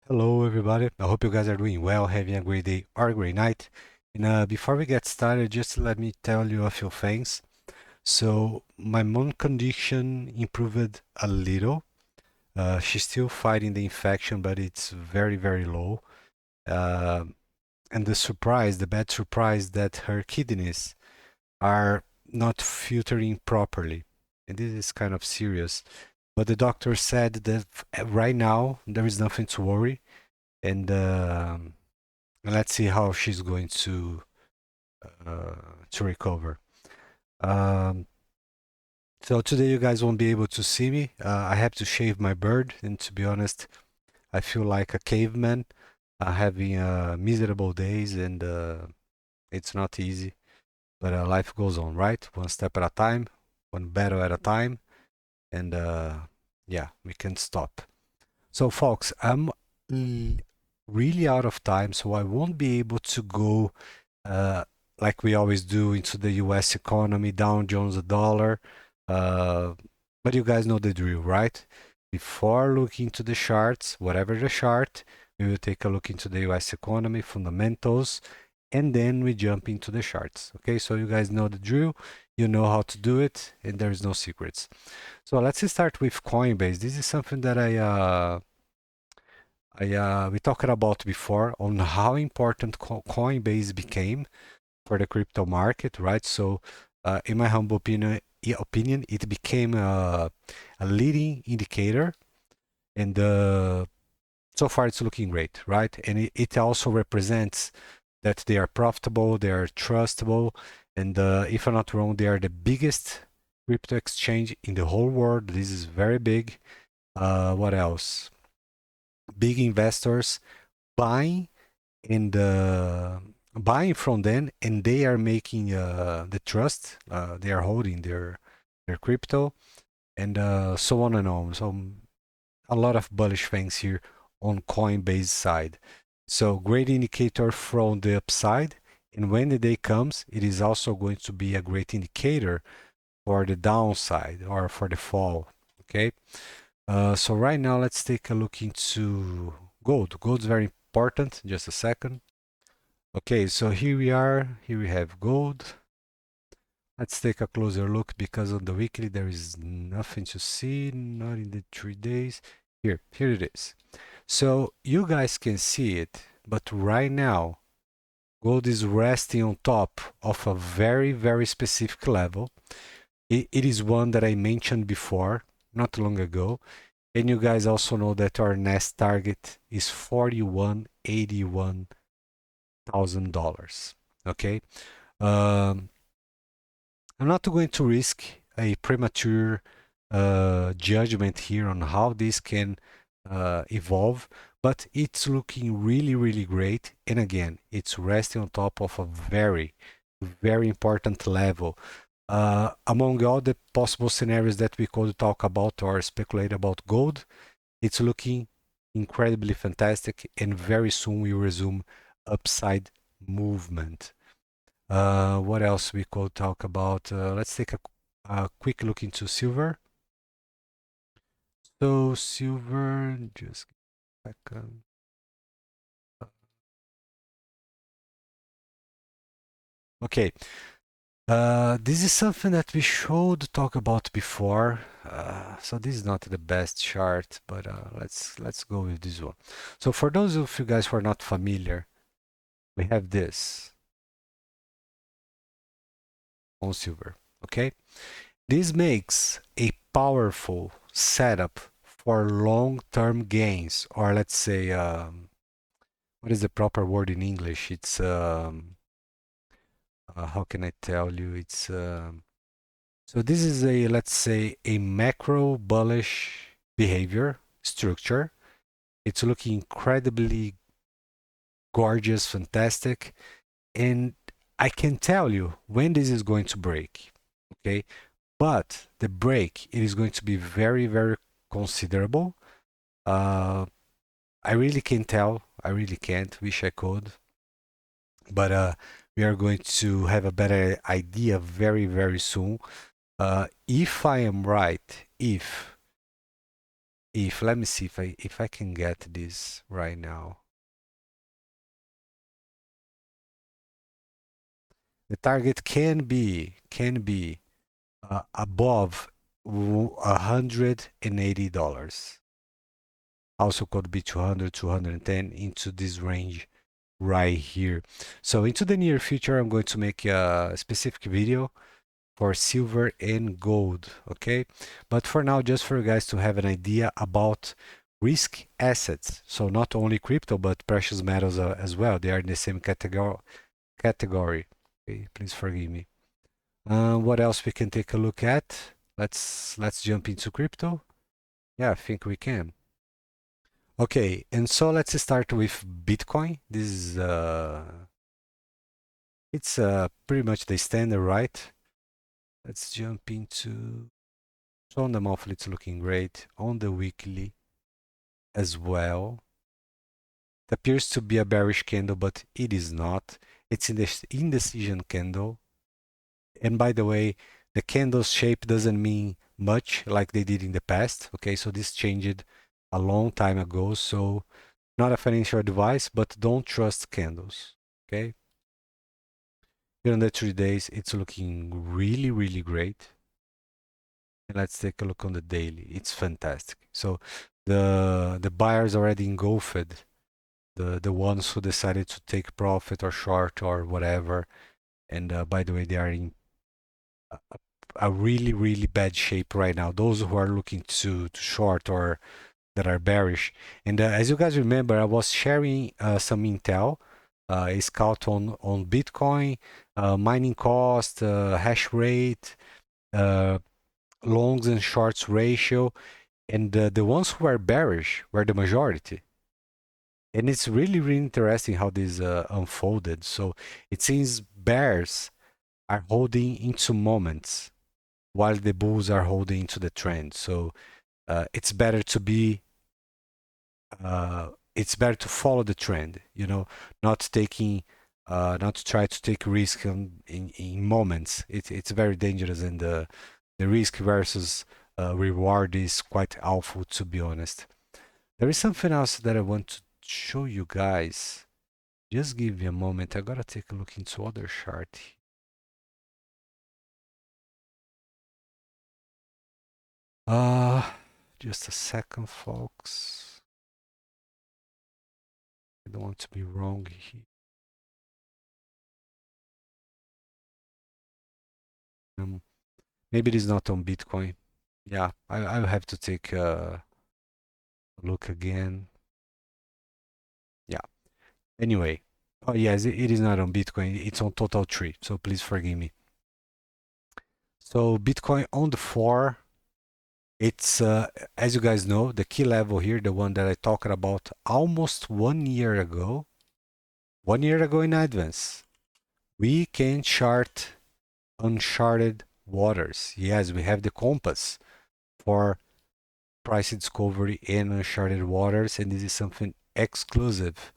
Hello, everybody. I hope you guys are doing well, having a great day or a great night. And before we get started, just let me tell you a few things. So, my mom condition improved a little. She's still fighting the infection, but it's very, very low. Uh, and the bad surprise, that her kidneys are not filtering properly. And this is kind of serious. But the doctor said that right now there is nothing to worry. And let's see how she's going to recover. Um, so today you guys won't be able to see me. I have to shave my beard, and to be honest, I feel like a caveman, having miserable days, and it's not easy. But life goes on, right? One step at a time, one battle at a time, and yeah, we can't stop. So, folks, I'm really out of time, so I won't be able to go uh, like we always do into the US economy, Dow Jones, the dollar. Uh, but you guys know the drill, right? Before looking into the charts, whatever the chart, we will take a look into the US economy, fundamentals, and then we jump into the charts. Okay, so you guys know the drill, you know how to do it, and there's no secrets. So let's start with Coinbase. This is something that we talked about before on how important Coinbase became for the crypto market, right? So, in my humble opinion, it became a leading indicator, and so far it's looking great, right? And it also represents that they are profitable, they are trustable, and if I'm not wrong, they are the biggest crypto exchange in the whole world. This is very big. What else? Big investors buying and buying from them, and they are making the trust. They are holding their crypto, and so on and on. So a lot of bullish things here on Coinbase side. So great indicator from the upside, and when the day comes, it is also going to be a great indicator for the downside or for the fall. Okay. So right now, let's take a look into gold. Gold's very important. Just a second. Okay, so here we are. Here we have gold. Let's take a closer look because on the weekly there is nothing to see, not in the 3 days. Here it is. So you guys can see it, but right now gold is resting on top of a very, very specific level. It is one that I mentioned before, not long ago. And you guys also know that our next target is $41,81,000. Okay. Um, I'm not going to risk a premature judgment here on how this can evolve, but it's looking really, really great. And again, it's resting on top of a very, very important level. Among all the possible scenarios that we could talk about or speculate about gold, it's looking incredibly fantastic, and very soon we resume upside movement. What else we could talk about? Let's take a quick look into silver. So silver, just a second. Okay, this is something that we should talk about before. So this is not the best chart, but let's go with this one. So for those of you guys who are not familiar, we have this on silver. Okay, this makes a powerful setup for long-term gains, or let's say, what is the proper word in English? It's how can I tell you? It's so this is a, let's say, a macro bullish behavior structure. It's looking incredibly gorgeous, fantastic, and I can tell you when this is going to break. Okay, but the break, it is going to be very, very considerable. Uh, I really can't tell. I really can't. Wish I could. But we are going to have a better idea very, very soon. If I am right, if if, let me see if I can get this right now. The target can be above $180. Also could be 200, 210 into this range right here. So into the near future, I'm going to make a specific video for silver and gold, okay? But for now, just for you guys to have an idea about risk assets. So not only crypto, but precious metals as well. They are in the same category. Okay, please forgive me. What else we can take a look at? Let's jump into crypto. Yeah, I think we can. Okay, and so let's start with Bitcoin. This is it's pretty much the standard, right? Let's jump into. So on the monthly, it's looking great. On the weekly as well. It appears to be a bearish candle, but it is not. It's in the indecision candle. And by the way, the candle's shape doesn't mean much like they did in the past. Okay, so this changed a long time ago. So not a financial advice, but don't trust candles. Okay. Here on the 3 days, it's looking really, really great. And let's take a look on the daily. It's fantastic. So the buyers already engulfed the ones who decided to take profit or short or whatever. And by the way, they are in a really, really bad shape right now. Those who are looking to short or that are bearish. And as you guys remember, I was sharing some intel, a scout on Bitcoin, mining cost, hash rate, longs and shorts ratio, and the ones who are bearish were the majority. And it's really, really interesting how this unfolded. So it seems bears are holding into moments while the bulls are holding into the trend. So it's better to be it's better to follow the trend, not taking not to try to take risk in moments. It's very dangerous, and the risk versus reward is quite awful, to be honest. There is something else that I want to show you guys. Just give me a moment. I gotta take a look into other chart. Uh, just a second, folks. I don't want to be wrong here. Maybe it is not on Bitcoin. Yeah, I'll have to take a look again. Yeah. Anyway. Oh, yes, it is not on Bitcoin. It's on Total Tree. So please forgive me. So Bitcoin on the floor. It's, as you guys know, the key level here, the one that I talked about almost 1 year ago. 1 year ago in advance. We can chart uncharted waters. Yes, we have the compass for price discovery in uncharted waters, and this is something exclusive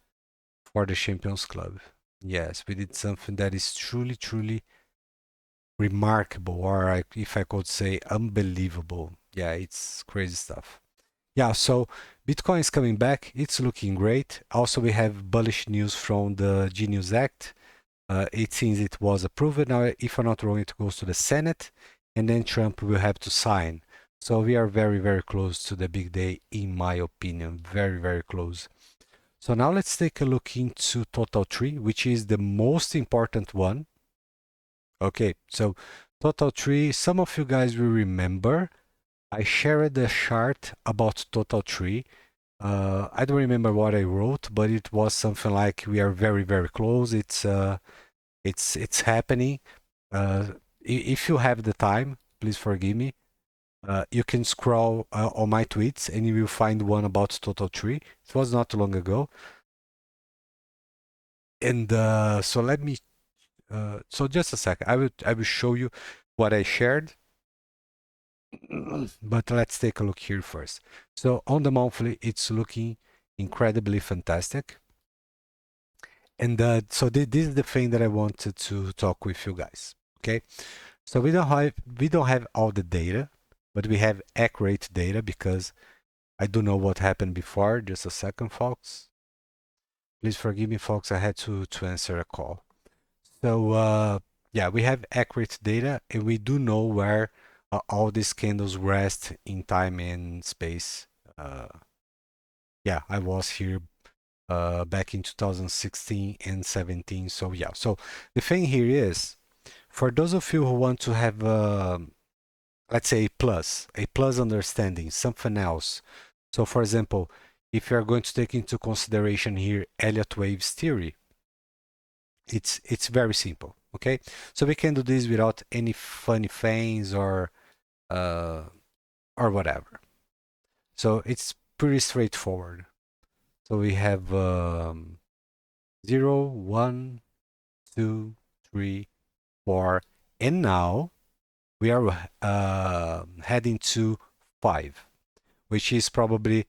for the Champions Club. Yes, we did something that is truly, truly remarkable, or if I could say unbelievable. Yeah, it's crazy stuff. Yeah, so Bitcoin is coming back. It's looking great. Also, we have bullish news from the Genius Act. It seems it was approved. Now, if I'm not wrong, it goes to the Senate, and then Trump will have to sign. So we are very, very close to the big day, in my opinion. Very, very close. So now let's take a look into Total Tree, which is the most important one. Okay, so Total Tree, some of you guys will remember I shared a chart about Total Tree. I don't remember what I wrote, but it was something like we are very, very close. It's happening. If you have the time, please forgive me. You can scroll on my tweets and you will find one about Total Tree. It was not long ago. And so let me, so just a second. I will show you what I shared. But let's take a look here first. So on the monthly, it's looking incredibly fantastic. And so this is the thing that I wanted to talk with you guys. Okay, so we don't have all the data, but we have accurate data because I don't know what happened before. Just a second, folks. Please forgive me, folks. I had to answer a call. So yeah, we have accurate data, and we do know where all these candles rest in time and space. Uh, yeah, I was here back in 2016 and 17. So yeah, so the thing here is, for those of you who want to have, let's say, a plus understanding, something else. So for example, if you're going to take into consideration here Elliott waves theory, it's very simple. Okay, so we can do this without any funny things uh, or whatever. So it's pretty straightforward. So we have 0, 1, 2, 3, 4, and now we are heading to 5, which is probably,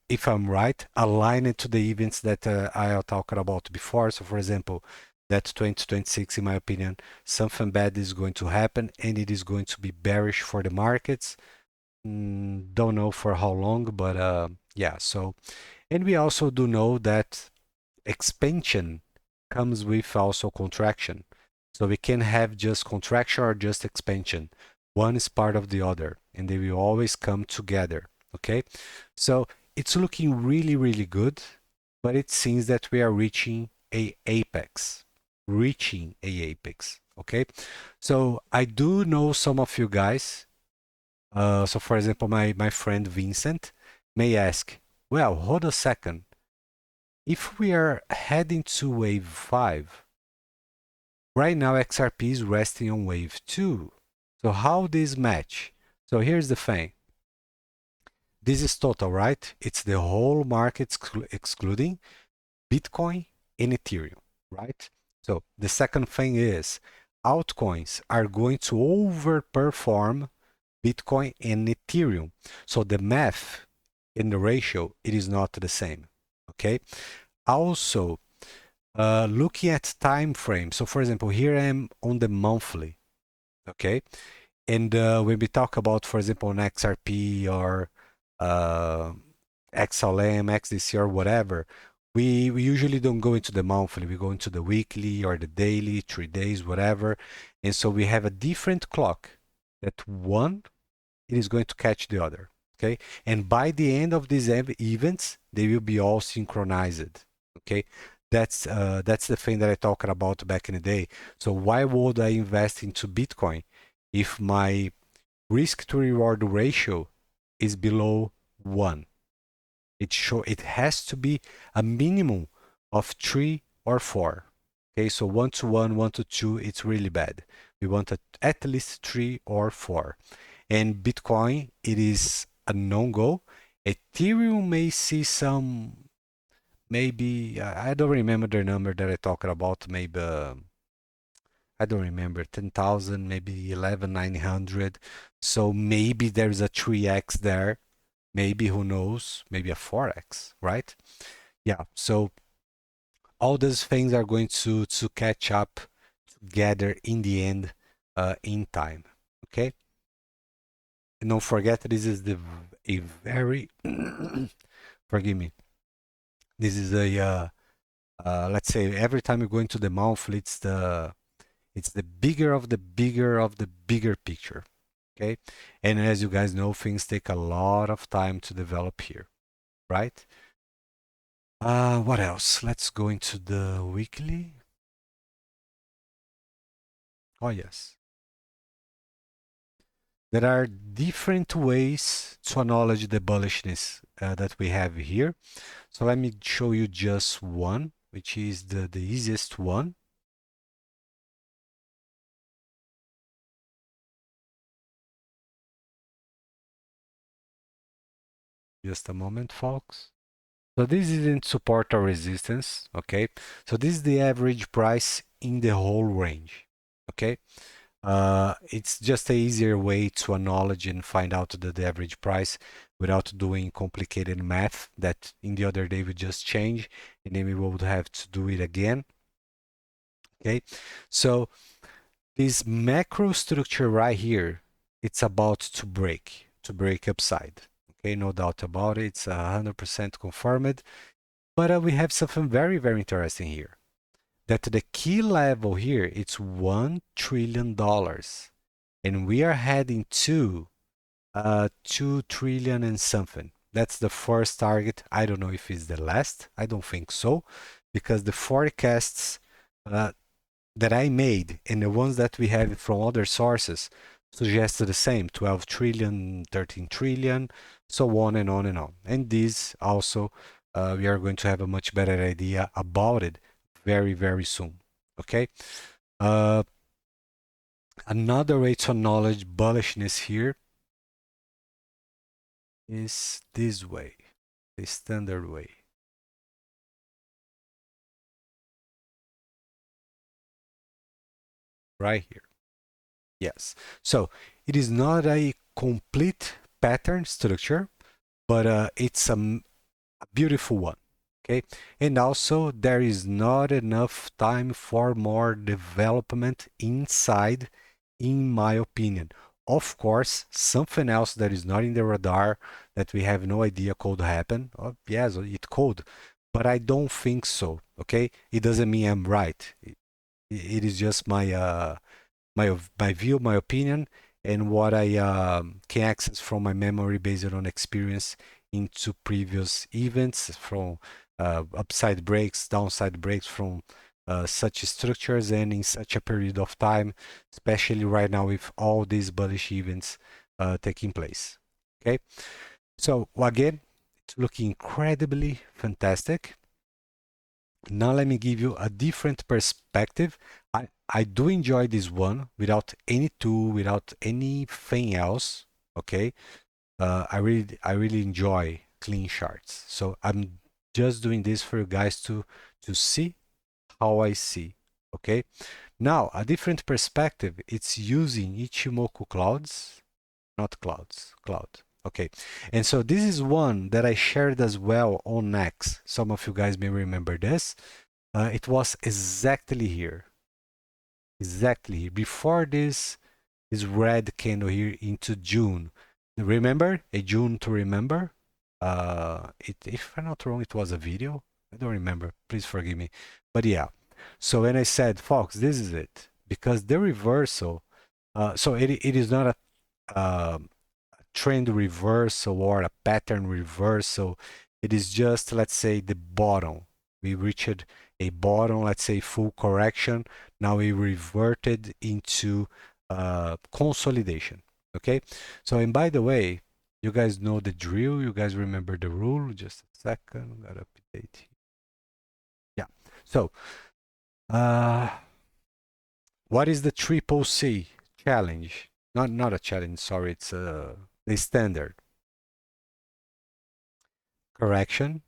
if I'm right, aligned to the events that I talked about before. So, for example, that 2026, in my opinion, something bad is going to happen, and it is going to be bearish for the markets. Don't know for how long, but yeah. So, and we also do know that expansion comes with also contraction. So we can have just contraction or just expansion. One is part of the other, and they will always come together. Okay, so it's looking really, really good, but it seems that we are reaching a apex. Reaching a apex. Okay, so I do know some of you guys. So for example, my friend Vincent may ask, well, hold a second. If we are heading to wave 5, right now XRP is resting on wave 2. So how this match? So here's the thing. This is total, right? It's the whole market excluding Bitcoin and Ethereum, right? So the second thing is altcoins are going to overperform Bitcoin and Ethereum. So the math in the ratio, it is not the same, okay? Also, looking at time frame. So for example, here I am on the monthly, okay? And when we talk about, for example, an XRP or uh, XLM, XDC or whatever, we usually don't go into the monthly. We go into the weekly or the daily, 3 days, whatever. And so we have a different clock that one, it is going to catch the other, okay? And by the end of these events, they will be all synchronized, okay? That's the thing that I talked about back in the day. So why would I invest into Bitcoin if my risk to reward ratio is below 1? It has to be a minimum of 3 or 4. Okay, so 1 to 1, 1 to 2, it's really bad. We want at least 3 or 4. And Bitcoin, it is a no-go. Ethereum may see some, maybe, I don't remember the number that I talked about, maybe, I don't remember, 10,000, maybe 11,900. So maybe there's a 3x there. Maybe, who knows, maybe a 4x, right? Yeah, so all those things are going to catch up together in the end, in time, okay? And don't forget, this is a very, forgive me, this is let's say every time you go into the monthly, it's the bigger of the bigger of the bigger picture, okay? And as you guys know, things take a lot of time to develop here, right? What else? Let's go into the weekly. Oh, yes. There are different ways to acknowledge the bullishness that we have here. So let me show you just one, which is the easiest one. Just a moment, folks. So this isn't support or resistance, okay? So this is the average price in the whole range, okay? It's just a easier way to acknowledge and find out the average price without doing complicated math that in the other day we just changed, and then we would have to do it again, okay? So this macro structure right here, it's about to break upside, Okay, no doubt about it. It's 100% confirmed. But we have something very, very interesting here. That the key level here, it's $1 trillion. And we are heading to 2 trillion and something. That's the first target. I don't know if it's the last. I don't think so, because the forecasts uh, that I made and the ones that we have from other sources suggest the same: 12 trillion, 13 trillion, so on and on and on. And this also, we are going to have a much better idea about it very, very soon. Okay. Uh, Another way to acknowledge bullishness here is this way, the standard way. Right here. Yes. So it is not a complete pattern structure, but it's a beautiful one. Okay. And also there is not enough time for more development inside, in my opinion. Of course, something else that is not in the radar that we have no idea could happen. Oh, yes, it could, but I don't think so. Okay. It doesn't mean I'm right. It is just my view, my opinion, and what I can access from my memory based on experience into previous events, from upside breaks, downside breaks from such structures and in such a period of time, especially right now with all these bullish events taking place. Okay, so again, it's looking incredibly fantastic. Now let me give you a different perspective. I do enjoy this one without any tool, without anything else. Okay, I really enjoy clean charts. So I'm just doing this for you guys to see how I see. Okay, now a different perspective. It's using Ichimoku clouds, not clouds, cloud. Okay, and so this is one that I shared as well on X. Some of you guys may remember this. It was exactly here, before this red candle here into June. Remember, a June to remember. If I'm not wrong, it was a video. I don't remember. Please forgive me. But yeah. So when I said, folks, this is it, because the reversal. So it is not a trend reversal or a pattern reversal. It is just, let's say, the bottom. We reached a bottom, let's say full correction. Now we reverted into consolidation. Okay. So, and by the way, you guys know the drill. You guys remember the rule. Just a second. Gotta update. Yeah. So, uh, what is the triple C challenge? Not a challenge. Sorry, it's the standard. Correction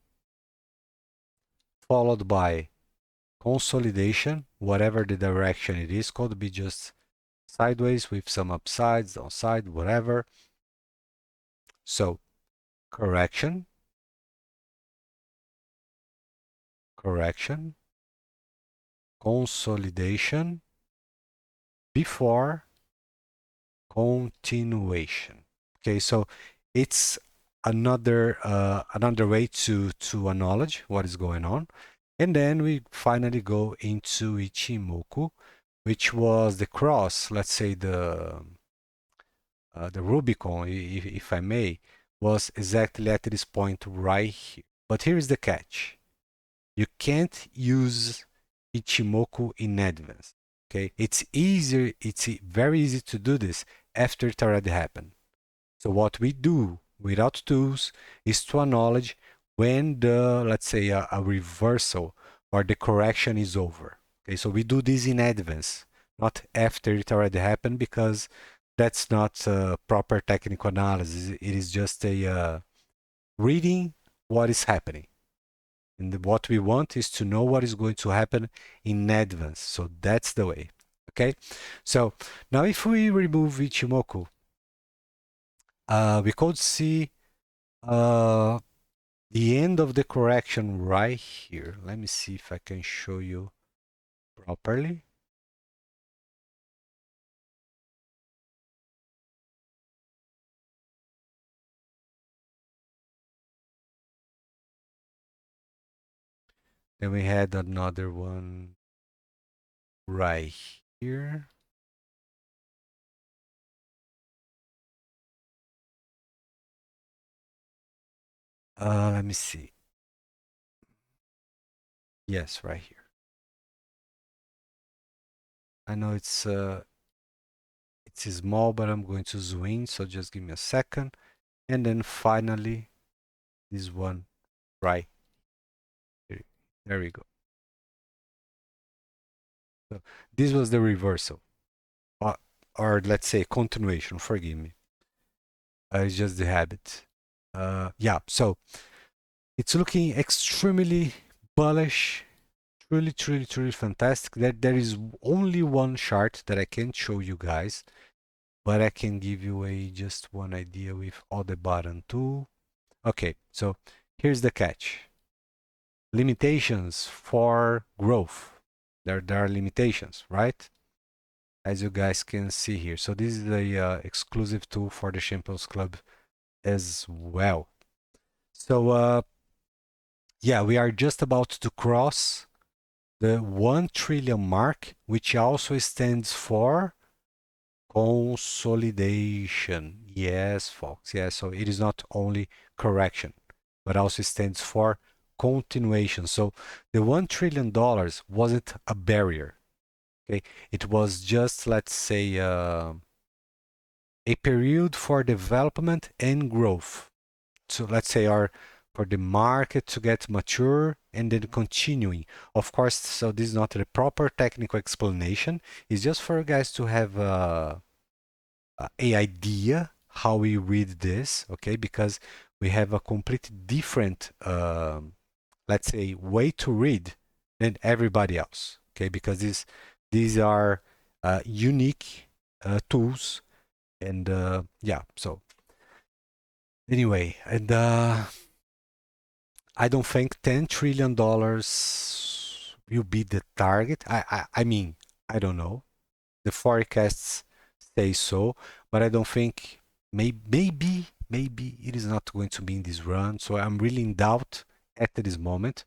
followed by consolidation, whatever the direction it is, could be just sideways with some upsides, downside, whatever. So correction, correction, consolidation before continuation. Okay, so it's another way to acknowledge what is going on. And then we finally go into Ichimoku, which was the cross, let's say the Rubicon, if I may, was exactly at this point right here. But here is the catch. You can't use Ichimoku in advance. Okay, it's easier. It's very easy to do this after it already happened. So what we do without tools is to acknowledge when the, let's say, a reversal or the correction is over. Okay, so we do this in advance, not after it already happened, because that's not proper technical analysis. It is just a reading what is happening. And what we want is to know what is going to happen in advance. So that's the way. Okay. So now if we remove Ichimoku, we could see the end of the correction right here. Let me see if I can show you properly. Then we had another one right here. Let me see. Yes, right here. I know it's small, but I'm going to zoom in, so just give me a second. And then finally, this one right here. There we go. So this was the reversal, uh, or let's say continuation. Forgive me. It's just the habit. Yeah, so it's looking extremely bullish, truly, truly, truly fantastic. There is only one chart that I can't show you guys, but I can give you just one idea with all the button too. Okay, so here's the catch. Limitations for growth. There are limitations, right? As you guys can see here. So this is the exclusive tool for the Champions Club as well. So yeah, we are just about to cross the 1 trillion mark, which also stands for consolidation. Yes, folks. Yes, so it is not only correction, but also stands for continuation. So the $1 trillion wasn't a barrier. Okay, it was just, let's say, a period for development and growth. So let's say for the market to get mature and then continuing. Of course, so this is not the proper technical explanation. It's just for you guys to have a idea how we read this, okay? Because we have a completely different, let's say, way to read than everybody else, okay? Because these are unique tools, and yeah. So anyway, and I don't think $10 trillion will be the target. I mean, I don't know. The forecasts say so, but I don't think maybe it is not going to be in this run. So I'm really in doubt at this moment.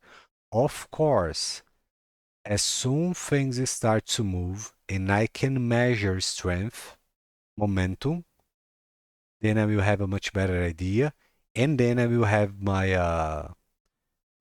Of course, as soon things start to move and I can measure strength, momentum, then I will have a much better idea, and then I will have my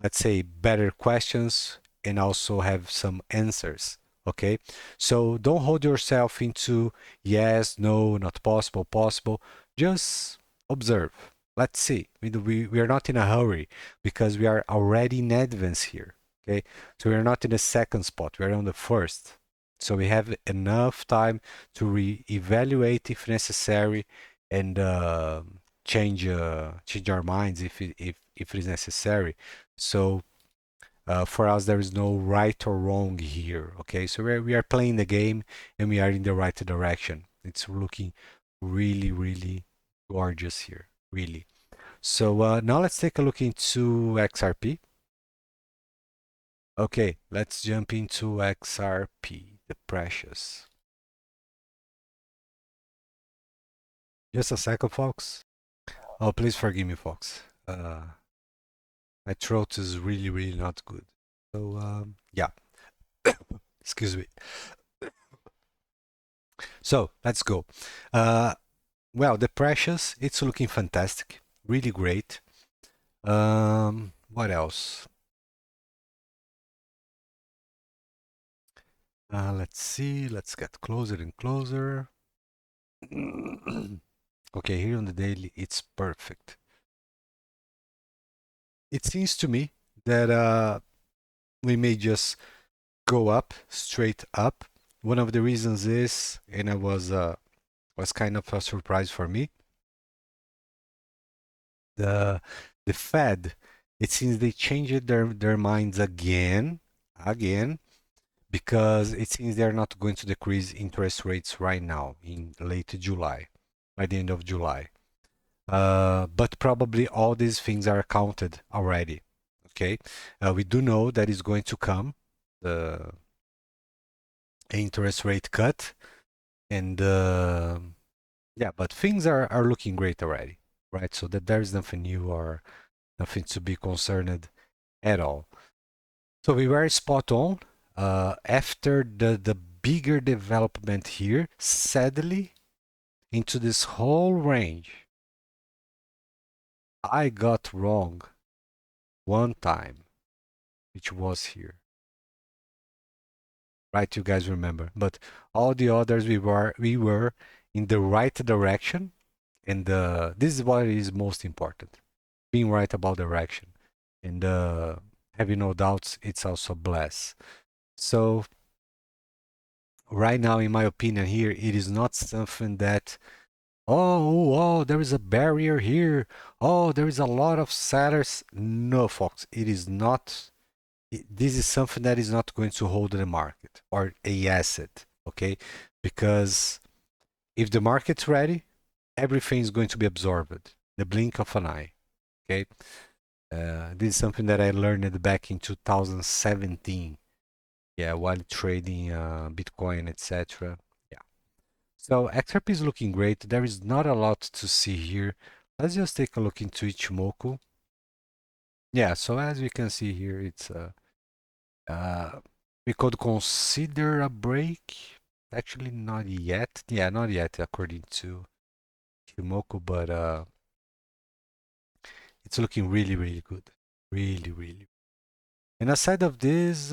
let's say better questions and also have some answers. Okay, so don't hold yourself into yes, no, not possible, possible. Just observe. Let's see. We are not in a hurry because we are already in advance here. Okay, so we are not in the second spot, we are on the first. So we have enough time to re-evaluate if necessary, and change our minds if it is necessary. So for us, there is no right or wrong here. Okay, so we are playing the game and we are in the right direction. It's looking really, really gorgeous here, really. So now let's take a look into XRP. Okay, let's jump into XRP, the precious. Just a second, folks. Oh, please forgive me, folks. My throat is really, really not good. So yeah, excuse me. So let's go. Well, the precious, it's looking fantastic, really great. What else? Let's see. Let's get closer and closer. Okay, here on the daily, it's perfect. It seems to me that we may just go up, straight up. One of the reasons is, and I was kind of a surprise for me, the Fed. It seems they changed their minds again, because it seems they're not going to decrease interest rates right now in late July, by the end of July. But probably all these things are accounted already. Okay, we do know that is going to come the interest rate cut, and yeah, but things are looking great already, right? So that there is nothing new or nothing to be concerned at all. So we were spot on. After the bigger development here, sadly, into this whole range, I got wrong one time, which was here. Right, you guys remember. But all the others we were in the right direction, and this is what is most important. Being right about direction. And having no doubts, it's also bless. So right now, in my opinion, here it is not something that there is a barrier here. Oh, there is a lot of sellers. No, folks, it is not. This is something that is not going to hold the market or a asset, okay? Because if the market's ready, everything is going to be absorbed. The blink of an eye, okay? This is something that I learned back in 2017. Yeah, while trading Bitcoin, etc. Yeah. So XRP is looking great. There is not a lot to see here. Let's just take a look into Ichimoku. Yeah, so as we can see here, it's we could consider a break. Actually, not yet. Yeah, not yet, according to Ichimoku, but it's looking really, really good. Really, really. And aside of this,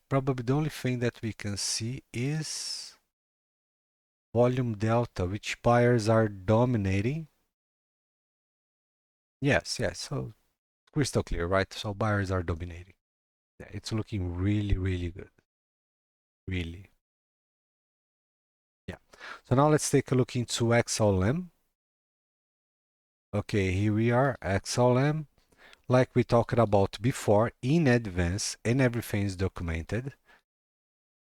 probably the only thing that we can see is volume delta, which buyers are dominating. Yes, yes. So crystal clear, right? So buyers are dominating. Yeah, it's looking really, really good. Really. Yeah. So now let's take a look into XLM. Okay, here we are, XLM. Like we talked about before, in advance, and everything is documented.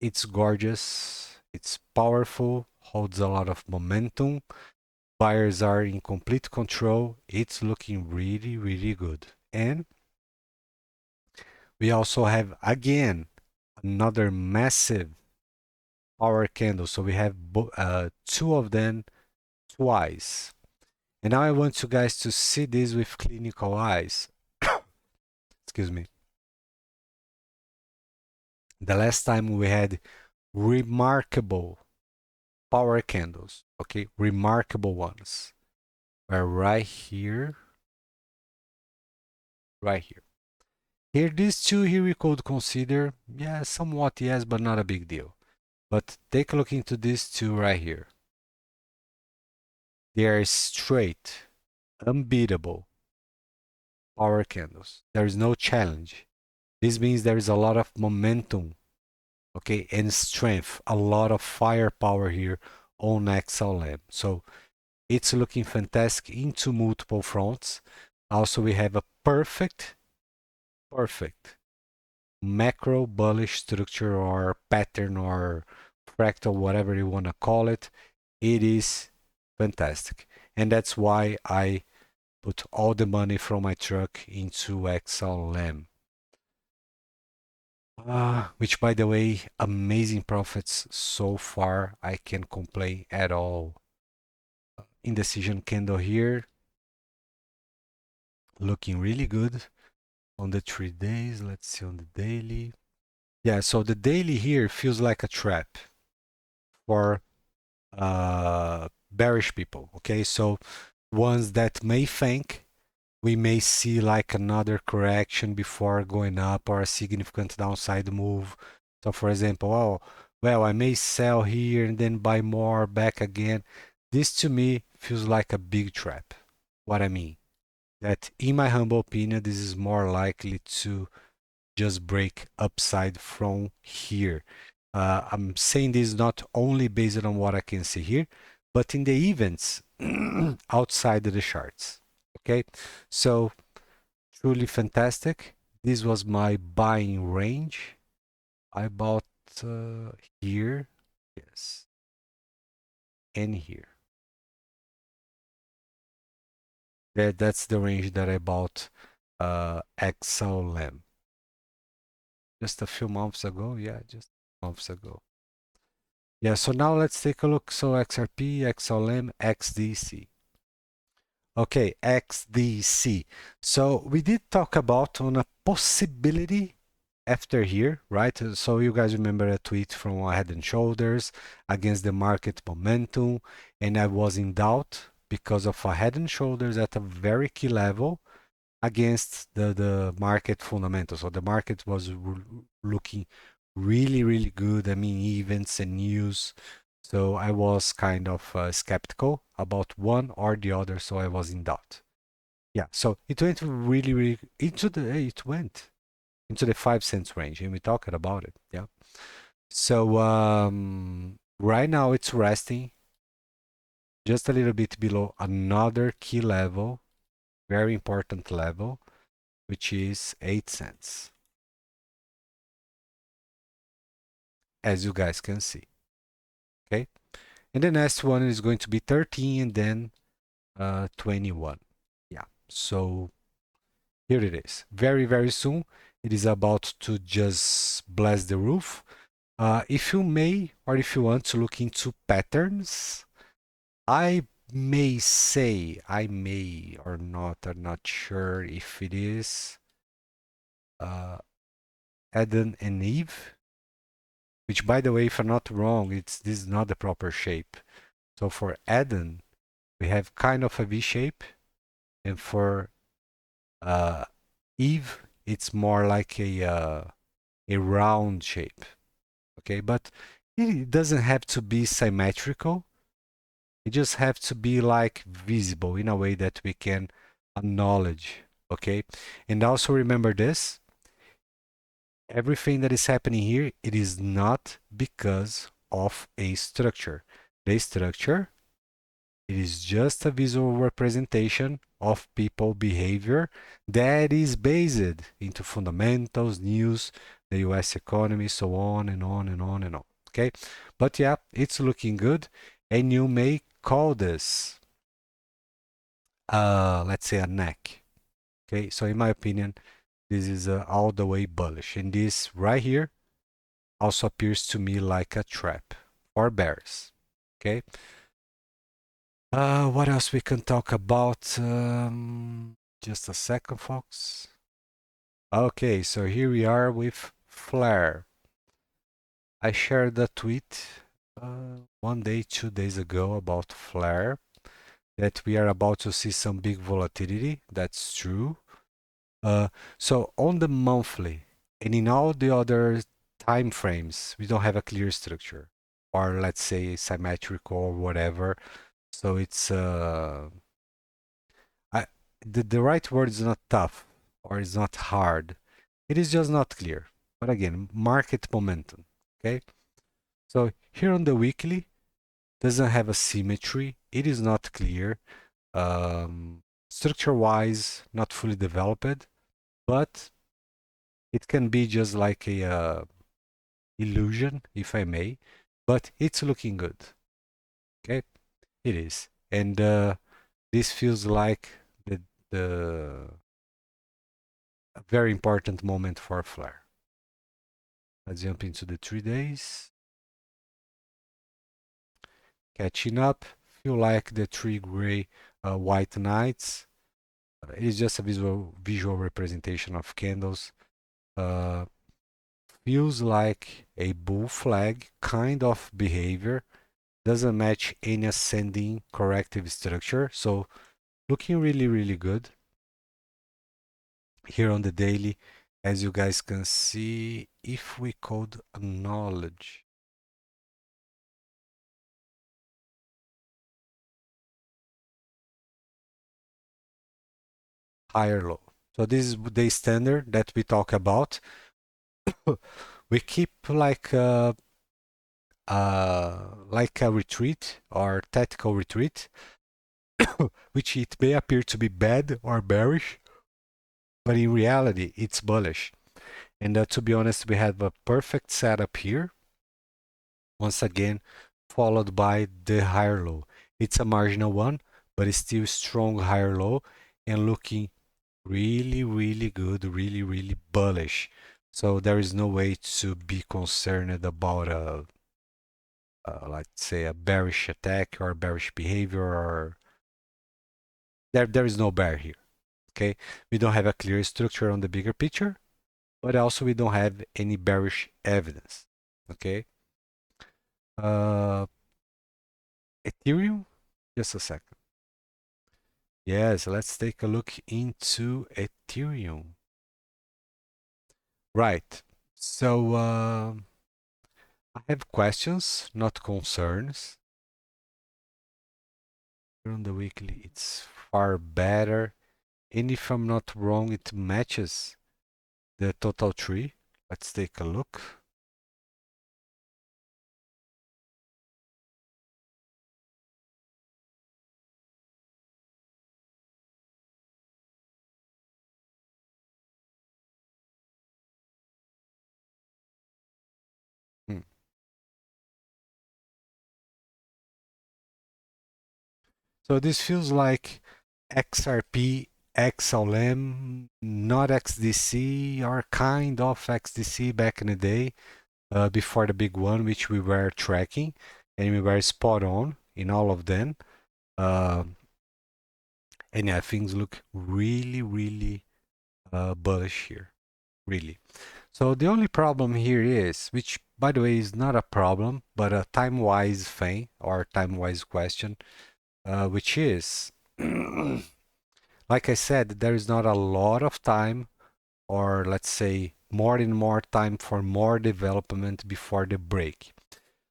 It's gorgeous, it's powerful, holds a lot of momentum. Buyers are in complete control. It's looking really, really good. And we also have, again, another massive power candle. So we have two of them twice. And now I want you guys to see this with clinical eyes. Excuse me. The last time we had remarkable power candles, okay, remarkable ones, were right here, right here. Here, these two here we could consider, yeah, somewhat yes, but not a big deal. But take a look into these two right here. They are straight, unbeatable power candles. There is no challenge. This means there is a lot of momentum, okay, and strength, a lot of firepower here on XLM. So it's looking fantastic into multiple fronts. Also, we have a perfect macro bullish structure or pattern or fractal, whatever you want to call it. It is fantastic. And that's why I put all the money from my truck into XLM. Which, by the way, amazing profits so far. I can't complain at all. Indecision candle here, looking really good on the 3 days. Let's see on the daily. Yeah, so the daily here feels like a trap for bearish people. Okay, so ones that may think we may see like another correction before going up or a significant downside move. So for example, oh, well, I may sell here and then buy more back again. This to me feels like a big trap. What I mean, that in my humble opinion, this is more likely to just break upside from here. I'm saying this not only based on what I can see here, but in the events outside of the charts. Okay, so truly fantastic. This was my buying range. I bought here, yes, and here. That's the range that I bought XLM just a few months ago. Yeah, just months ago. Yeah, so now let's take a look. So XRP, XLM, XDC. Okay, XDC. So we did talk about on a possibility after here, right? So you guys remember a tweet from Head and Shoulders against the market momentum, and I was in doubt because of a Head and Shoulders at a very key level against the market fundamentals. So the market was looking really, really good. I mean, events and news. So I was kind of skeptical about one or the other, so I was in doubt. Yeah, so it went really, really it went into the 5 cents range, and we talked about it. Yeah. So right now it's resting just a little bit below another key level, very important level, which is 8 cents, as you guys can see. Okay. And the next one is going to be 13 and then 21. Yeah. So here it is. Very, very soon. It is about to just blast the roof. If you may, or if you want to look into patterns, I may say, I may or not, I'm not sure if it is Adam and Eve, which by the way, if I'm not wrong, this is not the proper shape. So for Adam, we have kind of a V shape, and for Eve, it's more like a round shape. Okay, but it doesn't have to be symmetrical. It just have to be like visible in a way that we can acknowledge. Okay, and also remember this: everything that is happening here, it is not because of a structure. The structure, it is just a visual representation of people behavior that is based into fundamentals, news, the US economy, so on and on and on and on. Okay, but yeah, it's looking good, and you may call this, let's say, a neck. Okay, so in my opinion, this is all the way bullish, and this right here also appears to me like a trap for bears. Okay. What else we can talk about? Just a second, folks. Okay, so here we are with Flare. I shared a tweet 1 day, 2 days ago about Flare, that we are about to see some big volatility. That's true. So on the monthly and in all the other time frames, we don't have a clear structure, or let's say symmetrical or whatever. So it's the right word is not tough or is not hard. It is just not clear. But again, market momentum. Okay. So here on the weekly, doesn't have a symmetry. It is not clear. Structure-wise, not fully developed, but it can be just like a illusion, if I may. But it's looking good. Okay, it is, and this feels like the a very important moment for Flare. Let's jump into the 3 days. Catching up. Feel like the three gray white knights. It is just a visual representation of candles. Uh, Feels like a bull flag kind of behavior. Doesn't match any ascending corrective structure. So looking really, really good. Here on the daily, as you guys can see, if we could acknowledge higher low. So this is the standard that we talk about. We keep like a retreat or tactical retreat, which it may appear to be bad or bearish, but in reality, it's bullish. And to be honest, we have a perfect setup here. Once again, followed by the higher low. It's a marginal one, but it's still strong higher low and looking really, really good, really, really bullish. So there is no way to be concerned about let's say, a bearish attack or bearish behavior, or there is no bear here. Okay, we don't have a clear structure on the bigger picture, but also we don't have any bearish evidence. Okay. Uh, Ethereum, just a second. Yes, let's take a look into Ethereum. Right. So I have questions, not concerns. Here on the weekly, it's far better. And if I'm not wrong, it matches the total tree. Let's take a look. Hmm. So this feels like XRP, XLM, not XDC, or kind of XDC back in the day, before the big one, which we were tracking, and we were spot on in all of them. And yeah, things look really, really bullish here, really. So the only problem here is, which by the way is not a problem, but a time-wise thing or time-wise question, which is, like I said, there is not a lot of time, or let's say more and more time for more development before the break.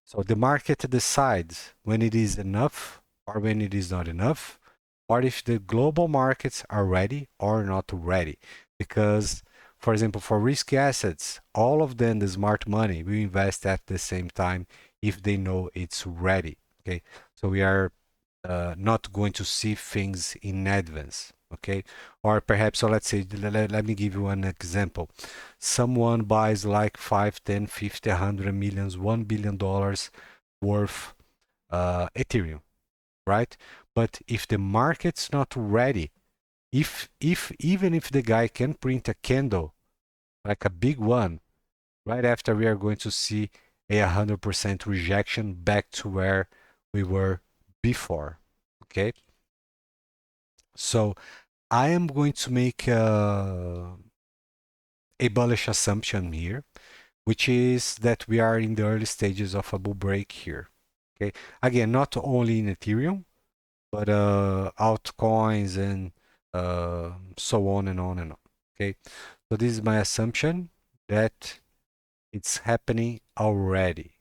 So the market decides when it is enough or when it is not enough, or if the global markets are ready or not ready. Because, for example, for risky assets, all of them, the smart money, will invest at the same time if they know it's ready. Okay, so we are not going to see things in advance. Okay, or perhaps, so let's say, let me give you an example. Someone buys like 5, 10, 50, 100 millions, $1 billion worth Ethereum, right? But if the market's not ready, if even if the guy can print a candle like a big one, right after we are going to see a 100% rejection back to where we were before. Okay, so I am going to make a bullish assumption here, which is that we are in the early stages of a bull break here. Okay, again, not only in Ethereum, but altcoins and so on and on and on. Okay, so this is my assumption that it's happening already.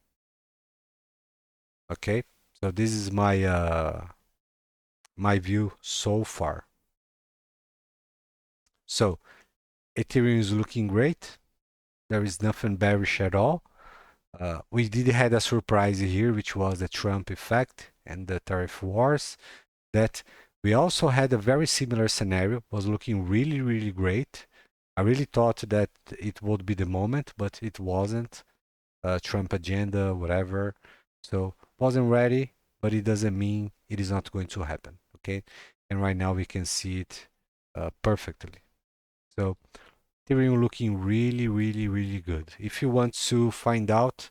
Okay, so this is my view so far. So Ethereum is looking great. There is nothing bearish at all. We did had a surprise here, which was the Trump effect and the tariff wars. That we also had a very similar scenario, was looking really, really great. I really thought that it would be the moment, but it wasn't. Trump agenda, whatever. So wasn't ready, but it doesn't mean it is not going to happen. Okay, and right now we can see it perfectly. So Ethereum looking really, really, really good. If you want to find out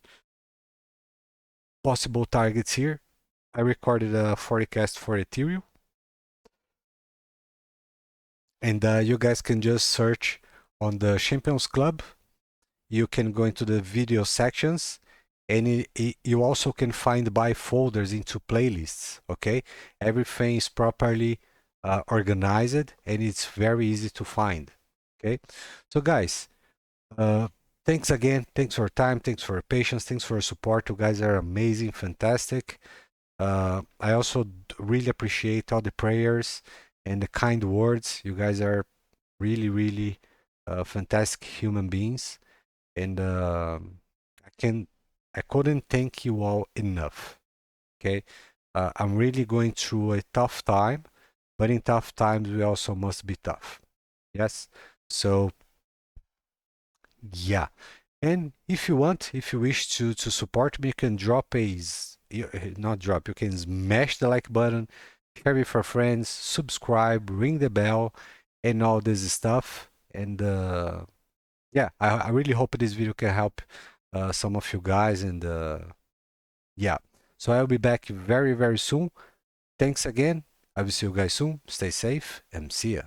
possible targets here, I recorded a forecast for Ethereum, and you guys can just search on the Champions Club. You can go into the video sections, and you also can find by folders into playlists. Okay, everything is properly organized, and it's very easy to find. Okay, so guys, thanks again. Thanks for your time. Thanks for your patience. Thanks for your support. You guys are amazing, fantastic. I also really appreciate all the prayers and the kind words. You guys are really, really fantastic human beings, and I couldn't thank you all enough. Okay, I'm really going through a tough time, but in tough times we also must be tough. Yes, so yeah. And if you want, if you wish to support me, you can drop not drop, you can smash the like button, share it for friends, subscribe, ring the bell, and all this stuff. And yeah, I really hope this video can help some of you guys. And yeah, so I'll be back very, very soon. Thanks again. I will see you guys soon. Stay safe and see ya.